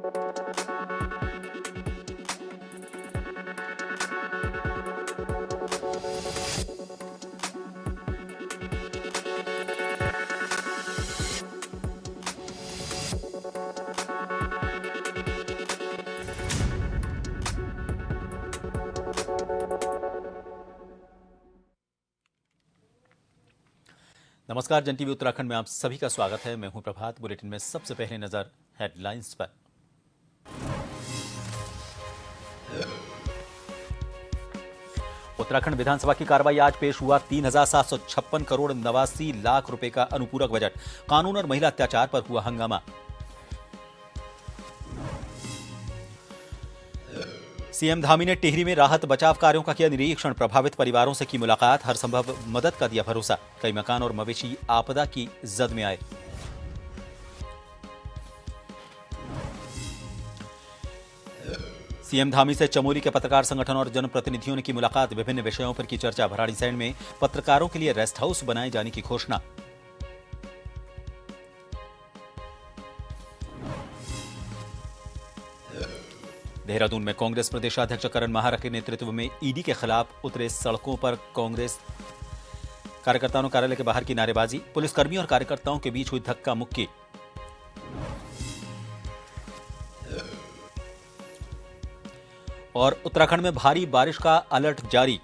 नमस्कार, जन टीवी उत्तराखंड में आप सभी का स्वागत है। मैं हूं प्रभात। बुलेटिन में सबसे पहले नजर हेडलाइंस पर। उत्तराखंड विधानसभा की कार्रवाई आज पेश हुआ। 3,756 करोड़ 89 लाख रुपए का अनुपूरक बजट। कानून और महिला अत्याचार पर हुआ हंगामा। सीएम धामी ने टिहरी में राहत बचाव कार्यों का किया निरीक्षण। प्रभावित परिवारों से की मुलाकात। हर संभव मदद का दिया भरोसा। कई मकान और मवेशी आपदा की जद में आए। सीएम धामी से चमोली के पत्रकार संगठन और जनप्रतिनिधियों ने की मुलाकात। विभिन्न विषयों पर की चर्चा। भराड़ीसैंण में पत्रकारों के लिए रेस्ट हाउस बनाए जाने की घोषणा। देहरादून में कांग्रेस प्रदेशाध्यक्ष करण माहारा के नेतृत्व में ईडी के खिलाफ उतरे सड़कों पर कांग्रेस कार्यकर्ताओं ने कार्यालय के बाहर की नारेबाजी। पुलिसकर्मियों और कार्यकर्ताओं के बीच हुई धक्का मुक्की। और उत्तराखंड में भारी बारिश का अलर्ट जारी।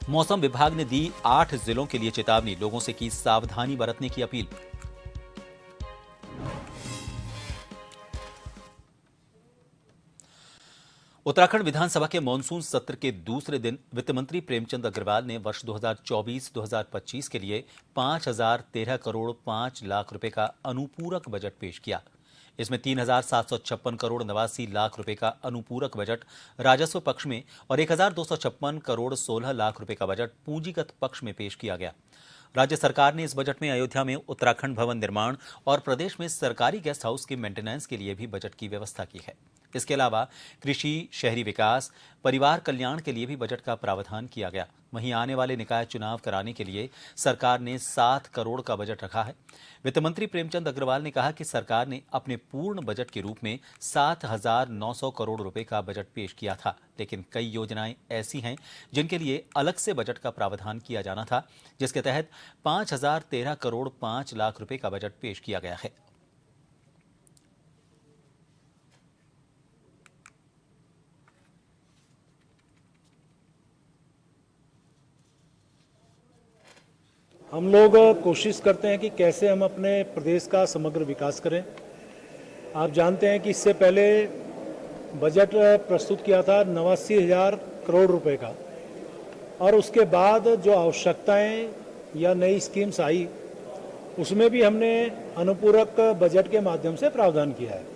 मौसम विभाग ने दी 8 जिलों के लिए चेतावनी। लोगों से की सावधानी बरतने की अपील। उत्तराखंड विधानसभा के मॉनसून सत्र के दूसरे दिन वित्त मंत्री प्रेमचंद अग्रवाल ने वर्ष 2024-2025 के लिए 5,013 करोड़ 5 लाख रुपए का अनुपूरक बजट पेश किया। इसमें 3,756 करोड़ 89 लाख रुपए का अनुपूरक बजट राजस्व पक्ष में और 1,256 करोड़ 16 लाख रुपए का बजट पूंजीगत पक्ष में पेश किया गया। राज्य सरकार ने इस बजट में अयोध्या में उत्तराखंड भवन निर्माण और प्रदेश में सरकारी गेस्ट हाउस के मेंटेनेंस के लिए भी बजट की व्यवस्था की है। इसके अलावा कृषि, शहरी विकास, परिवार कल्याण के लिए भी बजट का प्रावधान किया गया। वहीं आने वाले निकाय चुनाव कराने के लिए सरकार ने 7 करोड़ का बजट रखा है। वित्त मंत्री प्रेमचंद अग्रवाल ने कहा कि सरकार ने अपने पूर्ण बजट के रूप में 7,900 करोड़ रुपए का बजट पेश किया था, लेकिन कई योजनाएं ऐसी हैं जिनके लिए अलग से बजट का प्रावधान किया जाना था, जिसके तहत 5,013 करोड़ 5 लाख रुपए का बजट पेश किया गया है। हम लोग कोशिश करते हैं कि कैसे हम अपने प्रदेश का समग्र विकास करें। आप जानते हैं कि इससे पहले बजट प्रस्तुत किया था 89,000 करोड़ रुपए का, और उसके बाद जो आवश्यकताएं या नई स्कीम्स आई उसमें भी हमने अनुपूरक बजट के माध्यम से प्रावधान किया है।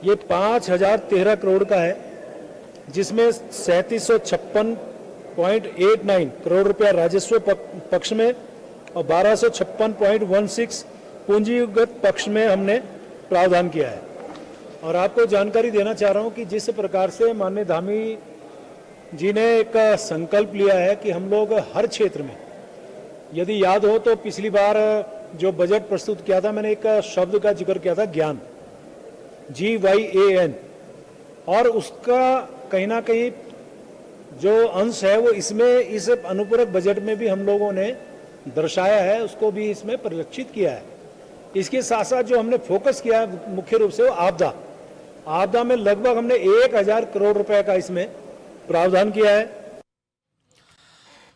ये 5,013 करोड़ का है, जिसमें 3,756.89 करोड़ रुपया राजस्व पक्ष में और 1,256.16 पूंजीगत पक्ष में हमने प्रावधान किया है। और आपको जानकारी देना चाह रहा हूं कि जिस प्रकार से माननीय धामी जी ने एक संकल्प लिया है कि हम लोग हर क्षेत्र में, यदि याद हो तो पिछली बार जो बजट प्रस्तुत किया था मैंने एक शब्द का जिक्र किया था, ज्ञान, GYAN, और उसका कहीं ना कहीं जो अंश है वो इसमें इस अनुपूरक बजट में भी हम लोगों ने दर्शाया है, उसको भी इसमें परिलक्षित किया है। इसके साथ साथ जो हमने फोकस किया है मुख्य रूप से वो आपदा में लगभग हमने 1,000 करोड़ रुपए का इसमें प्रावधान किया है।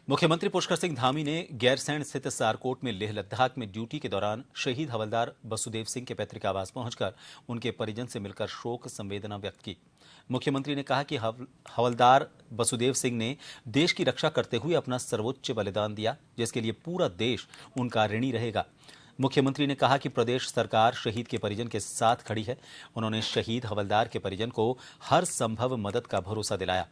मुख्यमंत्री पुष्कर सिंह धामी ने गैरसैंण स्थित सारकोट में लेह लद्दाख में ड्यूटी के दौरान शहीद हवलदार बसुदेव सिंह के पैतृक आवास पहुंचकर उनके परिजन से मिलकर शोक संवेदना व्यक्त की। मुख्यमंत्री ने कहा कि हवलदार बसुदेव सिंह ने देश की रक्षा करते हुए अपना सर्वोच्च बलिदान दिया, जिसके लिए पूरा देश उनका ऋणी रहेगा। मुख्यमंत्री ने कहा कि प्रदेश सरकार शहीद के परिजन के साथ खड़ी है। उन्होंने शहीद हवलदार के परिजन को हर संभव मदद का भरोसा दिलाया।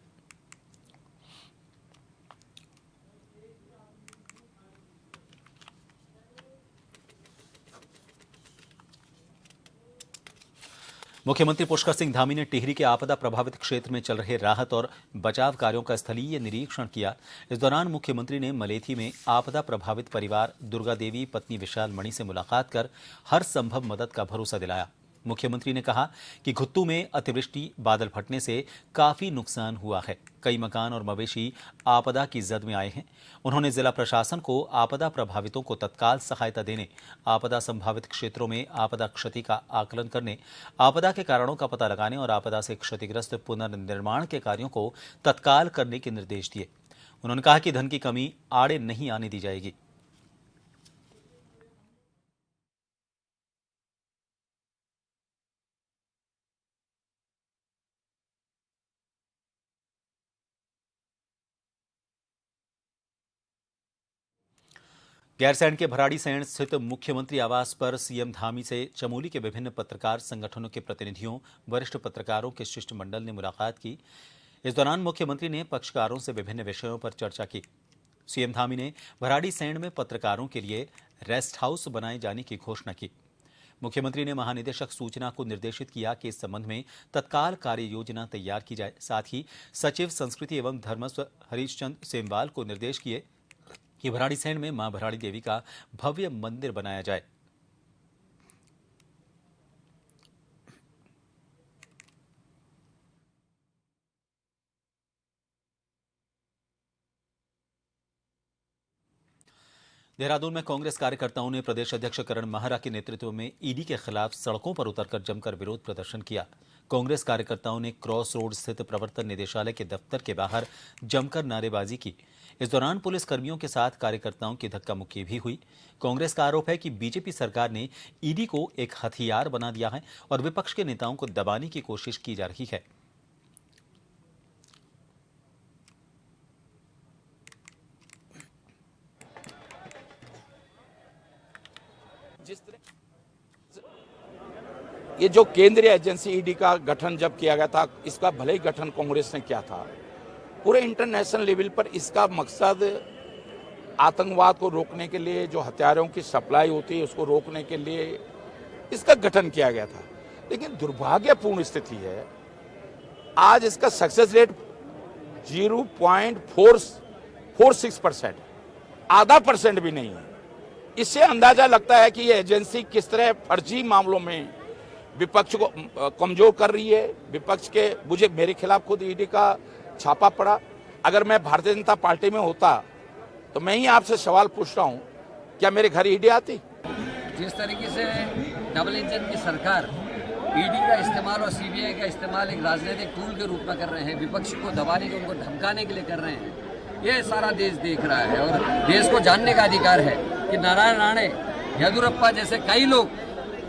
मुख्यमंत्री पुष्कर सिंह धामी ने टिहरी के आपदा प्रभावित क्षेत्र में चल रहे राहत और बचाव कार्यों का स्थलीय निरीक्षण किया। इस दौरान मुख्यमंत्री ने मलेथी में आपदा प्रभावित परिवार दुर्गा देवी पत्नी विशाल मणि से मुलाकात कर हर संभव मदद का भरोसा दिलाया। मुख्यमंत्री ने कहा कि घुत्तू में अतिवृष्टि बादल फटने से काफी नुकसान हुआ है। कई मकान और मवेशी आपदा की जद में आए हैं। उन्होंने जिला प्रशासन को आपदा प्रभावितों को तत्काल सहायता देने, आपदा संभावित क्षेत्रों में आपदा क्षति का आकलन करने, आपदा के कारणों का पता लगाने और आपदा से क्षतिग्रस्त पुनर्निर्माण के कार्यों को तत्काल करने के निर्देश दिए। उन्होंने कहा कि धन की कमी आड़े नहीं आने दी जाएगी। गैरसैंण के भराड़ीसैंण स्थित मुख्यमंत्री आवास पर सीएम धामी से चमोली के विभिन्न पत्रकार संगठनों के प्रतिनिधियों, वरिष्ठ पत्रकारों के शिष्टमंडल ने मुलाकात की। इस दौरान मुख्यमंत्री ने पक्षकारों से विभिन्न विषयों पर चर्चा की। सीएम धामी ने भराड़ीसैंण में पत्रकारों के लिए रेस्ट हाउस बनाए जाने की घोषणा की। मुख्यमंत्री ने महानिदेशक सूचना को निर्देशित किया कि इस संबंध में तत्काल कार्य योजना तैयार की जाए। साथ ही सचिव संस्कृति एवं धर्मस्व हरीशचंद सेमवाल को निर्देश किए कि भराड़ीसैंण में मां भराड़ी देवी का भव्य मंदिर बनाया जाए। देहरादून में कांग्रेस कार्यकर्ताओं ने प्रदेश अध्यक्ष करण माहरा के नेतृत्व में ईडी के खिलाफ सड़कों पर उतरकर जमकर विरोध प्रदर्शन किया। कांग्रेस कार्यकर्ताओं ने क्रॉस रोड स्थित प्रवर्तन निदेशालय के दफ्तर के बाहर जमकर नारेबाजी की। इस दौरान पुलिस कर्मियों के साथ कार्यकर्ताओं की धक्का मुक्की भी हुई। कांग्रेस का आरोप है कि बीजेपी सरकार ने ईडी को एक हथियार बना दिया है और विपक्ष के नेताओं को दबाने की कोशिश की जा रही है। ये जो केंद्रीय एजेंसी ईडी का गठन जब किया गया था, इसका भले ही गठन कांग्रेस ने किया था, पूरे इंटरनेशनल लेवल पर इसका मकसद आतंकवाद को रोकने के लिए, जो हथियारों की सप्लाई होती है उसको रोकने के लिए इसका गठन किया गया था। लेकिन दुर्भाग्यपूर्ण स्थिति है, आज इसका सक्सेस रेट 0.446%, आधा % भी नहीं है। इससे अंदाजा लगता है कि ये एजेंसी किस तरह फर्जी मामलों में विपक्ष को कमजोर कर रही है। विपक्ष के मेरे खिलाफ खुद ईडी का छापा पड़ा। अगर मैं भारतीय जनता पार्टी में होता तो मैं ही आपसे सवाल पूछता हूं, क्या मेरे घर ईडी आती? जिस तरीके से डबल इंजन की सरकार ईडी का इस्तेमाल और सीबीआई का इस्तेमाल एक राजनीतिक टूल के रूप में कर रहे हैं, विपक्ष को दबाने के, उनको धमकाने के लिए कर रहे हैं, ये सारा देश देख रहा है। और देश को जानने का अधिकार है कि नारायण राणे, येदियुरप्पा जैसे कई लोग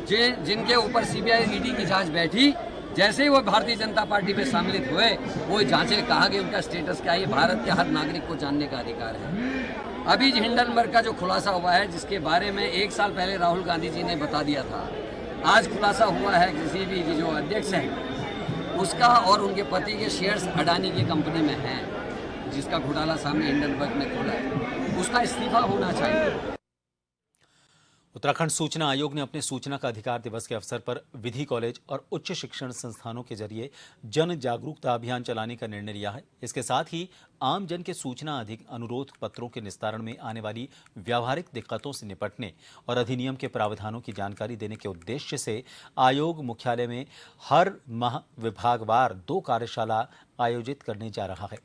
जिनके ऊपर सीबीआई ईडी की जांच बैठी, जैसे ही वो भारतीय जनता पार्टी में शामिल हुए, वो जांचे, कहा कि उनका स्टेटस क्या है। भारत के हर नागरिक को जानने का अधिकार है। अभी हिंडनबर्ग का जो खुलासा हुआ है, जिसके बारे में 1 साल पहले राहुल गांधी जी ने बता दिया था, आज खुलासा हुआ है किसी भी जो अध्यक्ष हैं उसका और उनके पति के शेयर्स अडानी की कंपनी में हैं, जिसका घोटाला सामने हिंडनबर्ग में खुला है, उसका इस्तीफा होना चाहिए। उत्तराखंड सूचना आयोग ने अपने सूचना का अधिकार दिवस के अवसर पर विधि कॉलेज और उच्च शिक्षण संस्थानों के जरिए जन जागरूकता अभियान चलाने का निर्णय लिया है। इसके साथ ही आम जन के सूचना अधिक अनुरोध पत्रों के निस्तारण में आने वाली व्यावहारिक दिक्कतों से निपटने और अधिनियम के प्रावधानों की जानकारी देने के उद्देश्य से आयोग मुख्यालय में हर माह विभागवार 2 कार्यशाला आयोजित करने जा रहा है।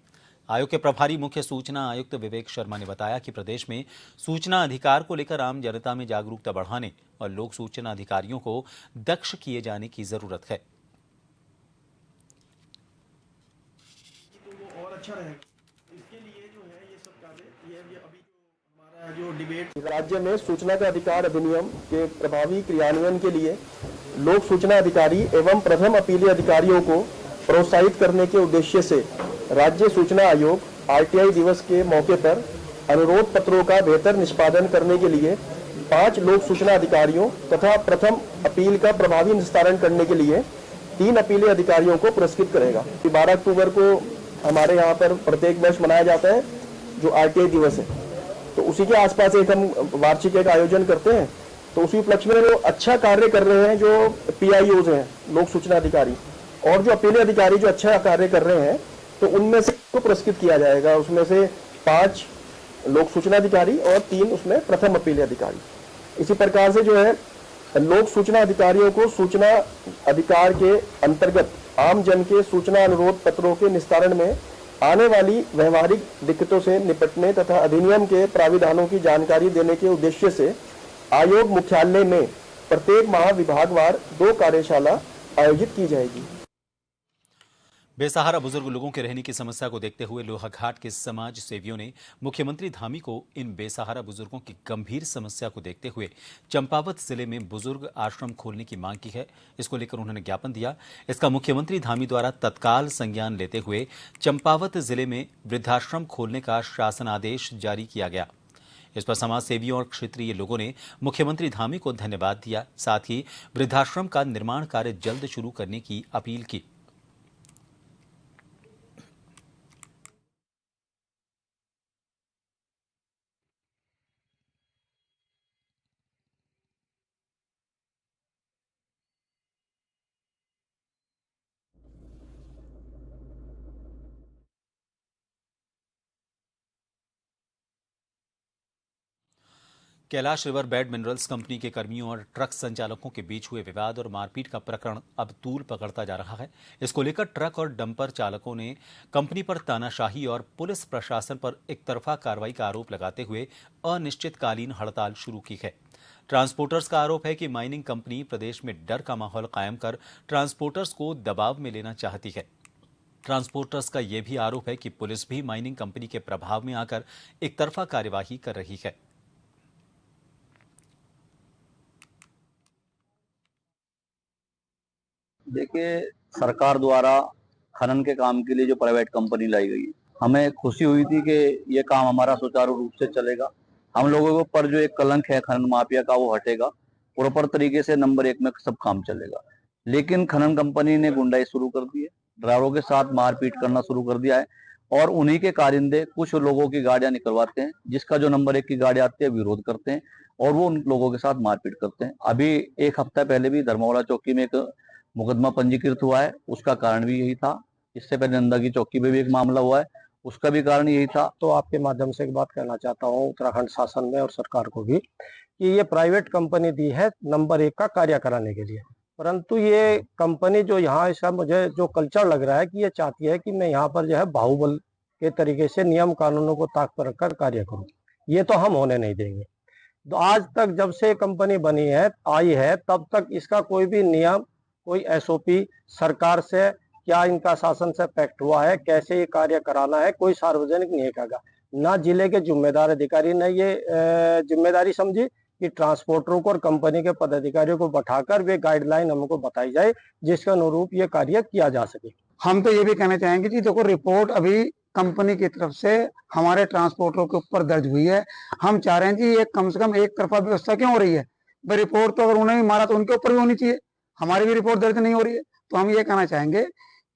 आयोग के प्रभारी मुख्य सूचना आयुक्त विवेक शर्मा ने बताया कि प्रदेश में सूचना अधिकार को लेकर आम जनता में जागरूकता बढ़ाने और लोक सूचना अधिकारियों को दक्ष किए जाने की जरूरत है। और अच्छा रहेगा, इसके लिए जो है ये सब कार्य, ये अभी हमारा जो डिबेट, राज्य में सूचना का अधिकार अधिनियम के प्रभावी क्रियान्वयन के लिए लोक सूचना अधिकारी एवं प्रथम अपीलीय अधिकारियों को प्रोत्साहित करने के उद्देश्य से राज्य सूचना आयोग आरटीआई दिवस के मौके पर अनुरोध पत्रों का बेहतर निष्पादन करने के लिए 5 लोक सूचना अधिकारियों तथा प्रथम अपील का प्रभावी निस्तारण करने के लिए 3 अपीलीय अधिकारियों को पुरस्कृत करेगा। 12 अक्टूबर को हमारे यहाँ पर प्रत्येक वर्ष मनाया जाता है जो आरटीआई दिवस है, तो उसी के आसपास एक हम वार्षिक एक आयोजन करते हैं। तो उसी उपलक्ष्य में जो अच्छा कार्य कर रहे हैं, जो पीआईओज हैं, लोक सूचना अधिकारी, और जो अपीलीय अधिकारी जो अच्छा कार्य कर रहे हैं, तो उनमें से को पुरस्कृत किया जाएगा। उसमें से 5 लोक सूचना अधिकारी और 3 उसमें प्रथम अपीलीय अधिकारी। इसी प्रकार से जो है लोक सूचना अधिकारियों को सूचना अधिकार के अंतर्गत आम जन के सूचना अनुरोध पत्रों के निस्तारण में आने वाली व्यवहारिक दिक्कतों से निपटने तथा अधिनियम के प्राविधानों की जानकारी देने के उद्देश्य से आयोग मुख्यालय में प्रत्येक माह विभागवार 2 कार्यशाला आयोजित की जाएगी। बेसहारा बुजुर्ग लोगों के रहने की समस्या को देखते हुए लोहाघाट के समाज सेवियों ने मुख्यमंत्री धामी को इन बेसहारा बुजुर्गों की गंभीर समस्या को देखते हुए चंपावत जिले में बुजुर्ग आश्रम खोलने की मांग की है। इसको लेकर उन्होंने ज्ञापन दिया। इसका मुख्यमंत्री धामी द्वारा तत्काल संज्ञान लेते हुए चंपावत जिले में वृद्धाश्रम खोलने का शासन आदेश जारी किया गया। इस पर समाज सेवियों और क्षेत्रीय लोगों ने मुख्यमंत्री धामी को धन्यवाद दिया। साथ ही वृद्धाश्रम का निर्माण कार्य जल्द शुरू करने की अपील की। Kailash river bed minerals company के कर्मियों और ट्रक संचालकों के बीच हुए विवाद और मारपीट का प्रकरण अब तूल पकड़ता जा रहा है। इसको लेकर ट्रक और डंपर चालकों ने कंपनी पर तानाशाही और पुलिस प्रशासन पर एकतरफा कार्रवाई का आरोप लगाते हुए अनिश्चितकालीन हड़ताल शुरू की है। ट्रांसपोर्टर्स का आरोप है कि माइनिंग कंपनी प्रदेश में डर का माहौल कायम कर ट्रांसपोर्टर्स को दबाव में लेना चाहती है। ट्रांसपोर्टर्स का यह भी आरोप है कि पुलिस भी माइनिंग कंपनी के प्रभाव में आकर एकतरफा कार्यवाही कर रही है। देखिए, सरकार द्वारा खनन के काम के लिए जो प्राइवेट कंपनी लाई गई, हमें खुशी हुई थी कि ये काम हमारा सुचारू रूप से चलेगा। हम लोगों के ऊपर जो एक कलंक है खनन माफिया का, वो हटेगा। प्रॉपर तरीके से नंबर 1 में सब काम चलेगा। लेकिन खनन कंपनी ने गुंडाई शुरू कर दी है, ड्राइवरों के साथ मारपीट करना शुरू कर दिया है और उन्हीं के कारिंदे कुछ लोगों की गाड़ियां निकलवाते हैं, जिसका जो नंबर 1 की गाड़ी आती है विरोध करते हैं और वो उन लोगों के साथ मारपीट करते हैं। अभी 1 हफ्ता पहले भी धर्मवाड़ा चौकी में एक मुकदमा पंजीकृत हुआ है, उसका कारण भी यही था। इससे पहले नंदा की चौकी पे भी एक मामला हुआ है, उसका भी कारण यही था। तो आपके माध्यम से एक बात कहना चाहता हूँ उत्तराखंड शासन में और सरकार को भी कि ये प्राइवेट कंपनी दी है नंबर 1 का कार्य कराने के लिए, परंतु ये कंपनी जो यहाँ ऐसा मुझे जो कल्चर लग रहा है कि ये चाहती है कि मैं यहाँ पर जो है बाहुबल के तरीके से नियम कानूनों को ताक पर रखकर कार्य करूँ। ये तो हम होने नहीं देंगे। तो आज तक जब से कंपनी बनी है आई है तब तक इसका कोई भी नियम, कोई एसओपी सरकार से क्या इनका शासन से पैक्ट हुआ है, कैसे ये कार्य कराना है, कोई सार्वजनिक नहीं करेगा। ना जिले के जिम्मेदार अधिकारी ने ये जिम्मेदारी समझी कि ट्रांसपोर्टरों को और कंपनी के पदाधिकारियों को बैठाकर वे गाइडलाइन हमको बताई जाए जिसके अनुरूप ये कार्य किया जा सके। हम तो ये भी कहना चाहेंगे कि देखो, रिपोर्ट अभी कंपनी की तरफ से हमारे ट्रांसपोर्टरों के ऊपर दर्ज हुई है। हम चाह रहे हैं कि ये कम से कम एक तरफा व्यवस्था क्यों हो रही है। भाई रिपोर्ट तो अगर उन्हें भी मारा तो उनके ऊपर भी होनी चाहिए, हमारी भी रिपोर्ट दर्ज नहीं हो रही है। तो हम ये कहना चाहेंगे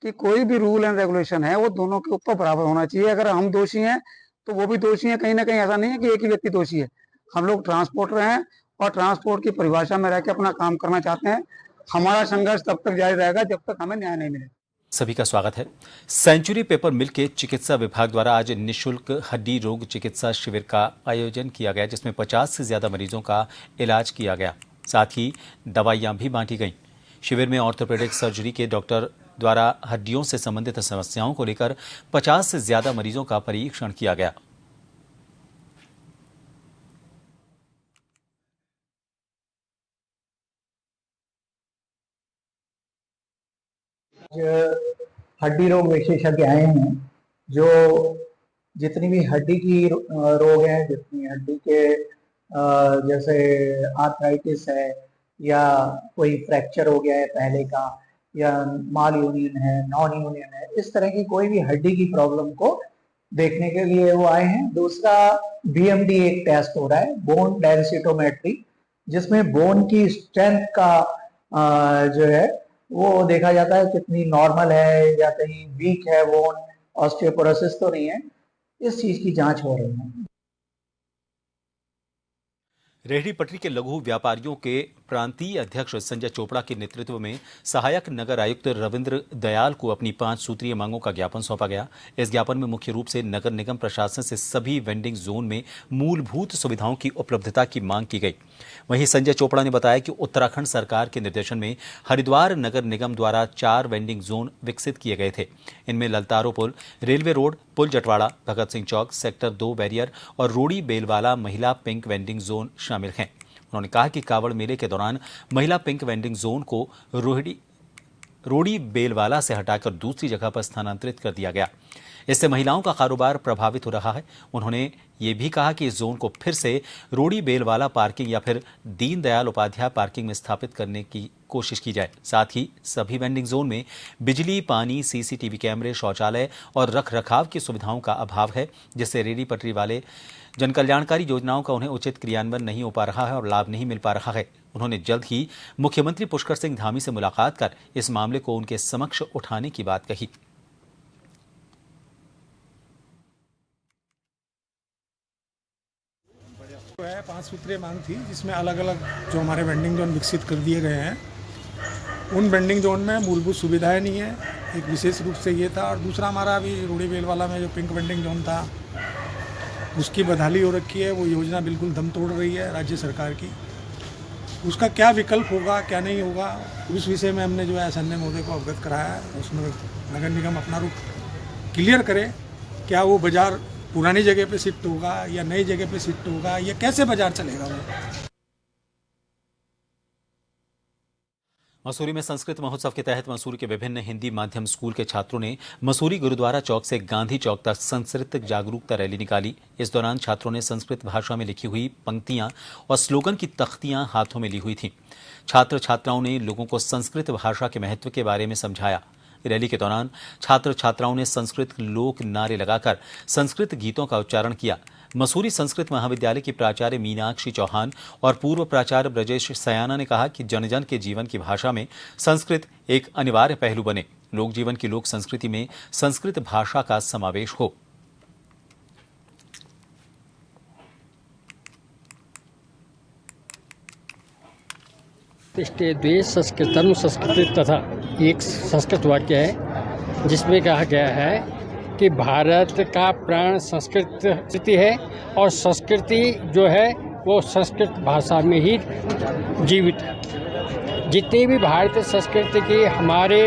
कि कोई भी रूल एंड रेगुलेशन है वो दोनों के ऊपर बराबर होना चाहिए। अगर हम दोषी हैं तो वो भी दोषी हैं, कहीं ना कहीं ऐसा नहीं है कि एक ही व्यक्ति दोषी है। हम लोग ट्रांसपोर्टर हैं और ट्रांसपोर्ट की परिभाषा में रह के अपना काम करना चाहते हैं। हमारा संघर्ष तब तक जारी रहेगा जब तक हमें न्याय नहीं मिलेगा। सभी का स्वागत है। सेंचुरी पेपर मिल के चिकित्सा विभाग द्वारा आज निःशुल्क हड्डी रोग चिकित्सा शिविर का आयोजन किया गया, जिसमें 50 से ज्यादा मरीजों का इलाज किया गया। साथ ही दवाइयां भी बांटी गईं। शिविर में ऑर्थोपेडिक सर्जरी के डॉक्टर द्वारा हड्डियों से संबंधित समस्याओं को लेकर 50 से ज्यादा मरीजों का परीक्षण किया गया। हड्डी रोग विशेषज्ञ आए हैं जो जितनी भी हड्डी की रोग है, जितनी हड्डी के जैसे आर्थराइटिस है या कोई फ्रैक्चर हो गया है पहले का या माल यूनियन है, नॉन यूनियन है, इस तरह की कोई भी हड्डी की प्रॉब्लम को देखने के लिए वो आए हैं। दूसरा BMD एक टेस्ट हो रहा है, बोन डेंसिटोमेट्री, जिसमें बोन की स्ट्रेंथ का जो है वो देखा जाता है कितनी नॉर्मल है या कहीं वीक है बोन, ऑस्टियोपोरोसिस तो नहीं है, इस चीज की जांच हो रही है। रेहड़ी पटरी के लघु व्यापारियों के प्रांतीय अध्यक्ष संजय चोपड़ा के नेतृत्व में सहायक नगर आयुक्त रविंद्र दयाल को अपनी 5 सूत्रीय मांगों का ज्ञापन सौंपा गया। इस ज्ञापन में मुख्य रूप से नगर निगम प्रशासन से सभी वेंडिंग जोन में मूलभूत सुविधाओं की उपलब्धता की मांग की गई। वहीं संजय चोपड़ा ने बताया कि उत्तराखंड सरकार के निर्देशन में हरिद्वार नगर निगम द्वारा 4 वेंडिंग जोन विकसित किए गए थे। इनमें ललतारो पुल, रेलवे रोड, पुल जटवाड़ा, भगत सिंह चौक, सेक्टर 2 बैरियर और रोड़ी बेलवाला महिला पिंक वेंडिंग जोन शामिल हैं। उन्होंने कहा कि कांवड़ मेले के दौरान महिला पिंक वेंडिंग जोन को रोड़ी बेलवाला से हटाकर दूसरी जगह पर स्थानांतरित कर दिया गया। इससे महिलाओं का कारोबार प्रभावित हो रहा है। उन्होंने ये भी कहा कि इस जोन को फिर से रोड़ी बेलवाला पार्किंग या फिर दीनदयाल उपाध्याय पार्किंग में स्थापित करने की कोशिश की जाए। साथ ही सभी वेंडिंग जोन में बिजली, पानी, सीसीटीवी कैमरे, शौचालय और रखरखाव की सुविधाओं का अभाव है, जिससे रेहड़ी पटरी वाले जनकल्याणकारी योजनाओं का उन्हें उचित क्रियान्वयन नहीं हो पा रहा है और लाभ नहीं मिल पा रहा है। उन्होंने जल्द ही मुख्यमंत्री पुष्कर सिंह धामी से मुलाकात कर इस मामले को उनके समक्ष उठाने की बात कही। जो है 5 सूत्रीय मांग थी, जिसमें अलग अलग जो हमारे वेंडिंग जोन विकसित कर दिए गए हैं, उन वेंडिंग जोन में मूलभूत सुविधाएं नहीं है, एक विशेष रूप से ये था। और दूसरा हमारा अभी रोड़ी बेलवाला में जो पिंक वेंडिंग जोन था, उसकी बदहाली हो रखी है। वो योजना बिल्कुल दम तोड़ रही है राज्य सरकार की। उसका क्या विकल्प होगा, क्या नहीं होगा, उस विषय में हमने जो है एसएनए महोदय को अवगत कराया है। उसमें नगर निगम अपना रुख क्लियर करे, क्या वो बाजार पुरानी जगह पे शिफ्ट होगा या नई जगह पे शिफ्ट होगा, या कैसे बाजार चलेगा वो। मसूरी में संस्कृत महोत्सव के तहत मसूरी के विभिन्न हिंदी माध्यम स्कूल के छात्रों ने मसूरी गुरुद्वारा चौक से गांधी चौक तक संस्कृत जागरूकता रैली निकाली। इस दौरान छात्रों ने संस्कृत भाषा में लिखी हुई पंक्तियां और स्लोगन की तख्तियां हाथों में ली हुई थीं। छात्र छात्राओं ने लोगों को संस्कृत भाषा के महत्व के बारे में समझाया। रैली के दौरान छात्र छात्राओं ने संस्कृत लोक नारे लगाकर संस्कृत गीतों का उच्चारण किया। मसूरी संस्कृत महाविद्यालय की प्राचार्य मीनाक्षी चौहान और पूर्व प्राचार्य ब्रजेश सयाना ने कहा कि जन जन के जीवन की भाषा में संस्कृत एक अनिवार्य पहलू बने। लोक जीवन की लोक संस्कृति में संस्कृत भाषा का समावेश हो। द्वेष संस्कृत धर्म संस्कृति तथा एक संस्कृत वाक्य है, जिसमें कहा गया है कि भारत का प्राण संस्कृति है और संस्कृति जो है वो संस्कृत भाषा में ही जीवित है। जितनी भी भारतीय संस्कृति की हमारे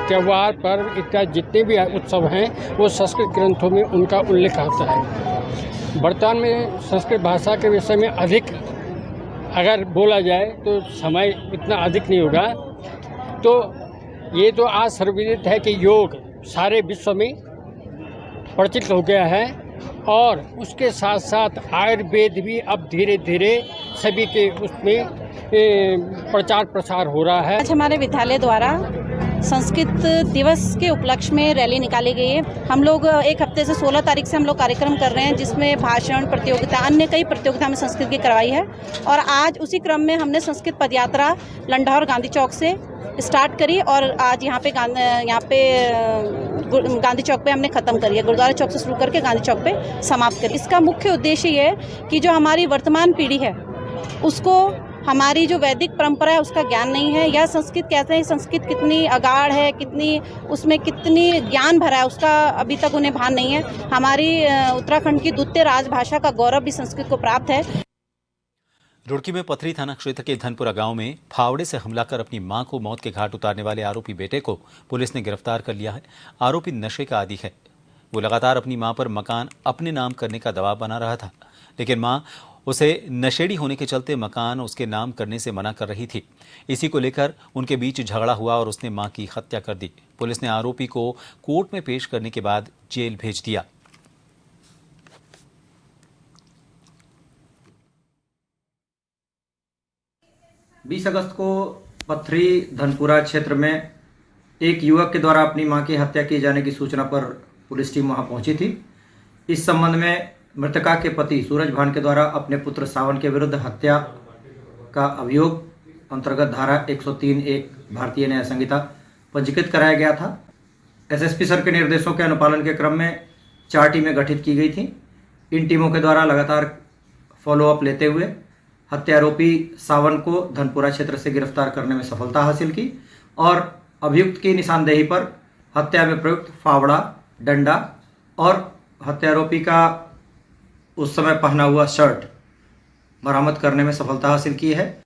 त्यौहार पर्व इत्यादि जितने भी उत्सव हैं, वो संस्कृत ग्रंथों में उनका उल्लेख होता है। वर्तमान में संस्कृत भाषा के विषय में अधिक अगर बोला जाए तो समय इतना अधिक नहीं होगा। तो ये तो आज सर्वविदित है कि योग सारे विश्व में प्रचलित हो गया है और उसके साथ साथ आयुर्वेद भी अब धीरे धीरे सभी के उसमें प्रचार प्रसार हो रहा है। आज हमारे विद्यालय द्वारा संस्कृत दिवस के उपलक्ष्य में रैली निकाली गई है। हम लोग एक हफ्ते से 16 तारीख से हम लोग कार्यक्रम कर रहे हैं, जिसमें भाषण प्रतियोगिता, अन्य कई प्रतियोगिता में संस्कृत की करवाई है। और आज उसी क्रम में हमने संस्कृत पदयात्रा लंढौर गांधी चौक से स्टार्ट करी और आज यहाँ पे गांधी चौक पे हमने ख़त्म करी है। गुरुद्वारा चौक से शुरू करके गांधी चौक पे समाप्त करी। इसका मुख्य उद्देश्य ये है कि जो हमारी वर्तमान पीढ़ी है उसको हमारी जो वैदिक परंपरा है उसका ज्ञान नहीं है, या संस्कृत कहते हैं संस्कृत कितनी अगाढ़ है, कितनी उसमें कितनी ज्ञान भरा है, उसका अभी तक उन्हें भान नहीं है। हमारी उत्तराखंड की द्वितीय राजभाषा का गौरव भी संस्कृत को प्राप्त है। रुड़की में पथरी थाना क्षेत्र के धनपुरा गांव में फावड़े से हमला कर अपनी मां को मौत के घाट उतारने वाले आरोपी बेटे को पुलिस ने गिरफ्तार कर लिया है। आरोपी नशे का आदी है। वो लगातार अपनी मां पर मकान अपने नाम करने का दबाव बना रहा था, लेकिन मां उसे नशेड़ी होने के चलते मकान उसके नाम करने से मना कर रही थी। इसी को लेकर उनके बीच झगड़ा हुआ और उसने मां की हत्या कर दी। पुलिस ने आरोपी को कोर्ट में पेश करने के बाद जेल भेज दिया। 20 अगस्त को पथरी धनपुरा क्षेत्र में एक युवक के द्वारा अपनी मां की हत्या किए जाने की सूचना पर पुलिस टीम वहां पहुंची थी। इस संबंध में मृतका के पति सूरज भान के द्वारा अपने पुत्र सावन के विरुद्ध हत्या का अभियोग अंतर्गत धारा 103(1) भारतीय न्याय संहिता पंजीकृत कराया गया था। एसएसपी सर के निर्देशों के अनुपालन के क्रम में 4 टीमें गठित की गई थी। इन टीमों के द्वारा लगातार फॉलोअप लेते हुए हत्यारोपी सावन को धनपुरा क्षेत्र से गिरफ्तार करने में सफलता हासिल की और अभियुक्त की निशानदेही पर हत्या में प्रयुक्त फावड़ा, डंडा और हत्यारोपी का उस समय पहना हुआ शर्ट बरामद करने में सफलता हासिल की है।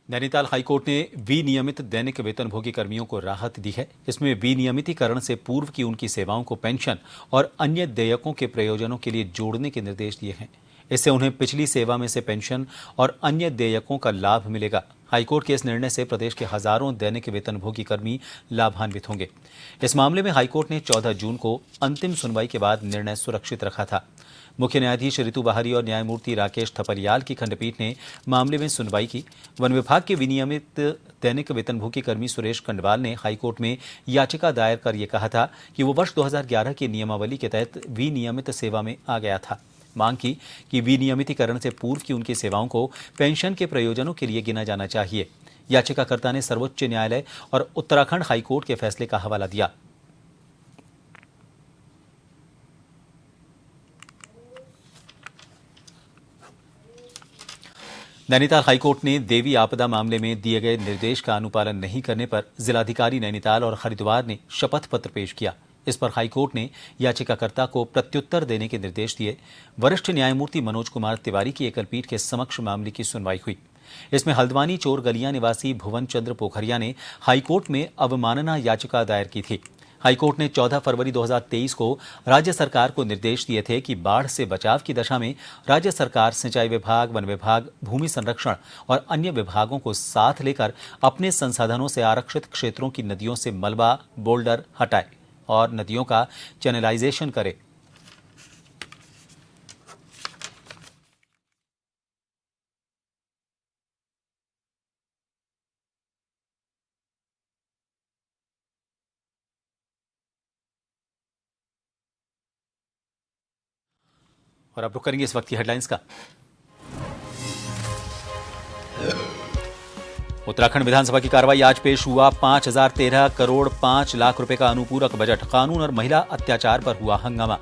नैनीताल हाईकोर्ट ने विनियमित दैनिक वेतनभोगी कर्मियों को राहत दी है। इसमें विनियमितीकरण से पूर्व की उनकी सेवाओं को पेंशन और अन्य देयकों के प्रयोजनों के लिए जोड़ने के निर्देश दिए हैं। इससे उन्हें पिछली सेवा में से पेंशन और अन्य देयकों का लाभ मिलेगा। हाईकोर्ट के इस निर्णय से प्रदेश के हजारों दैनिक वेतनभोगी कर्मी लाभान्वित होंगे। इस मामले में हाईकोर्ट ने 14 जून को अंतिम सुनवाई के बाद निर्णय सुरक्षित रखा था। मुख्य न्यायाधीश ऋतु बाहरी और न्यायमूर्ति राकेश थपलियाल की खंडपीठ ने मामले में सुनवाई की। वन विभाग के विनियमित दैनिक वेतनभोगी कर्मी सुरेश कंडवाल ने हाईकोर्ट में याचिका दायर कर ये कहा था कि वो वर्ष 2011 की नियमावली के तहत विनियमित सेवा में आ गया था। मांग की कि विनियमितीकरण से पूर्व की उनकी सेवाओं को पेंशन के प्रयोजनों के लिए गिना जाना चाहिए। याचिकाकर्ता ने सर्वोच्च न्यायालय और उत्तराखंड हाईकोर्ट के फैसले का हवाला दिया। नैनीताल हाईकोर्ट ने देवी आपदा मामले में दिए गए निर्देश का अनुपालन नहीं करने पर जिलाधिकारी नैनीताल और हरिद्वार ने शपथ पत्र पेश किया। इस पर हाईकोर्ट ने याचिकाकर्ता को प्रत्युत्तर देने के निर्देश दिए। वरिष्ठ न्यायमूर्ति मनोज कुमार तिवारी की एकलपीठ के समक्ष मामले की सुनवाई हुई। इसमें हल्द्वानी चोर गलियां निवासी भुवन चंद्र पोखरिया ने हाईकोर्ट में अवमानना याचिका दायर की थी। हाईकोर्ट ने 14 फरवरी 2023 को राज्य सरकार को निर्देश दिए थे कि बाढ़ से बचाव की दशा में राज्य सरकार सिंचाई विभाग, वन विभाग, भूमि संरक्षण और अन्य विभागों को साथ लेकर अपने संसाधनों से आरक्षित क्षेत्रों की नदियों से मलबा, बोल्डर हटाए और नदियों का चैनलाइजेशन करे। और अब रुक करेंगे इस वक्त की हेडलाइंस का। उत्तराखंड विधानसभा की कार्रवाई आज पेश हुआ। 5013 करोड़ 5 लाख रुपए का अनुपूरक बजट। कानून और महिला अत्याचार पर हुआ हंगामा।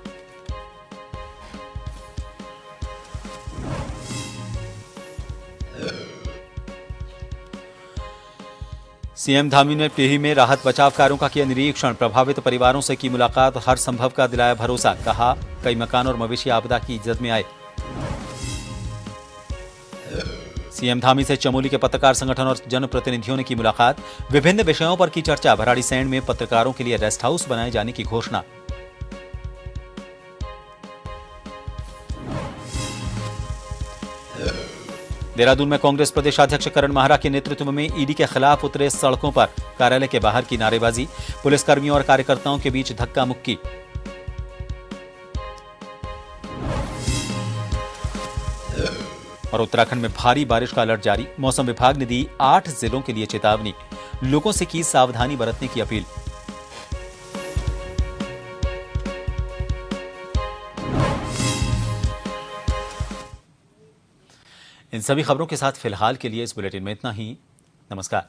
सीएम धामी ने टिहरी में राहत बचाव कार्यों का किया निरीक्षण। प्रभावित परिवारों से की मुलाकात, हर संभव का दिलाया भरोसा। कहा कई मकान और मवेशी आपदा की जद में आए। सीएम धामी से चमोली के पत्रकार संगठन और जनप्रतिनिधियों ने की मुलाकात। विभिन्न विषयों पर की चर्चा। भराड़ीसैंण में पत्रकारों के लिए रेस्ट हाउस बनाए जाने की घोषणा। देहरादून में कांग्रेस प्रदेशाध्यक्ष करण माहरा के नेतृत्व में ईडी के खिलाफ उतरे सड़कों पर। कार्यालय के बाहर की नारेबाजी। पुलिसकर्मियों और कार्यकर्ताओं के बीच धक्का मुक्की। और उत्तराखंड में भारी बारिश का अलर्ट जारी। मौसम विभाग ने दी 8 जिलों के लिए चेतावनी। लोगों से की सावधानी बरतने की अपील। इन सभी खबरों के साथ फिलहाल के लिए इस बुलेटिन में इतना ही। नमस्कार।